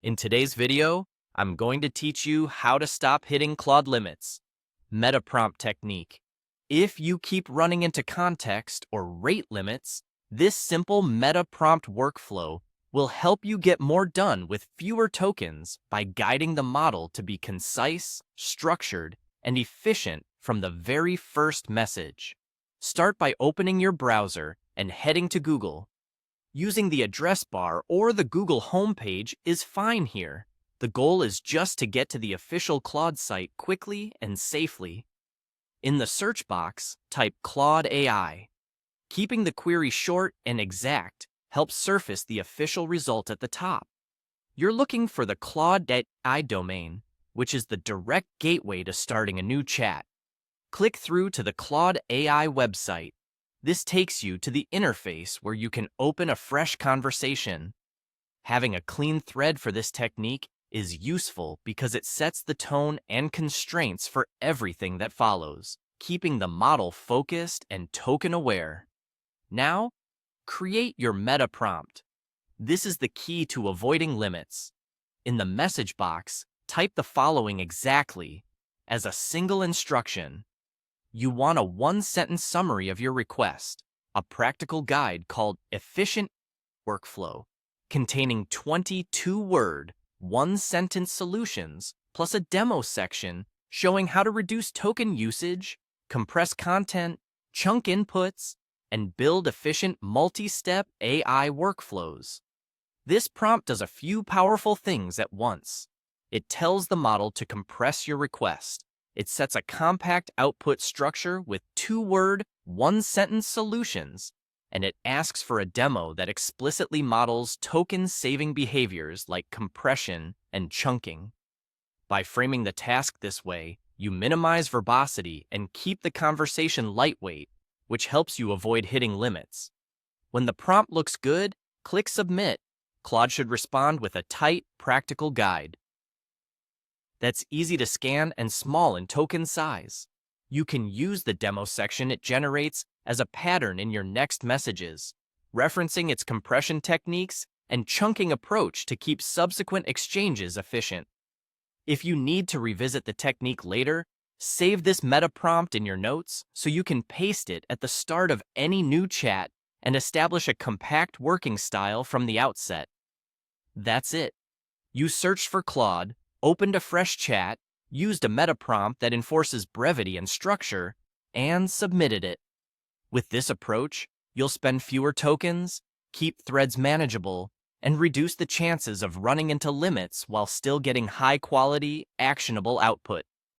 In today's video, I'm going to teach you how to stop hitting Claude limits. Meta prompt technique. If you keep running into context or rate limits, this simple meta prompt workflow will help you get more done with fewer tokens by guiding the model to be concise, structured, and efficient from the very first message. Start by opening your browser and heading to Google. Using the address bar or the Google homepage is fine here. The goal is just to get to the official Claude site quickly and safely. In the search box, type Claude AI. Keeping the query short and exact helps surface the official result at the top. You're looking for the Claude AI domain, which is the direct gateway to starting a new chat. Click through to the Claude AI website. This takes you to the interface where you can open a fresh conversation. Having a clean thread for this technique is useful because it sets the tone and constraints for everything that follows, keeping the model focused and token-aware. Now, create your meta prompt. This is the key to avoiding limits. In the message box, type the following exactly as a single instruction. You want a one-sentence summary of your request, a practical guide called Efficient Workflow, containing 22-word, one-sentence solutions, plus a demo section showing how to reduce token usage, compress content, chunk inputs, and build efficient multi-step AI workflows. This prompt does a few powerful things at once. It tells the model to compress your request. It sets a compact output structure with two-word, one-sentence solutions, and it asks for a demo that explicitly models token-saving behaviors like compression and chunking. By framing the task this way, you minimize verbosity and keep the conversation lightweight, which helps you avoid hitting limits. When the prompt looks good, click Submit. Claude should respond with a tight, practical guide that's easy to scan and small in token size. You can use the demo section it generates as a pattern in your next messages, referencing its compression techniques and chunking approach to keep subsequent exchanges efficient. If you need to revisit the technique later, save this meta prompt in your notes so you can paste it at the start of any new chat and establish a compact working style from the outset. That's it. You searched for Claude, opened a fresh chat, used a meta prompt that enforces brevity and structure, and submitted it. With this approach, you'll spend fewer tokens, keep threads manageable, and reduce the chances of running into limits while still getting high-quality, actionable output.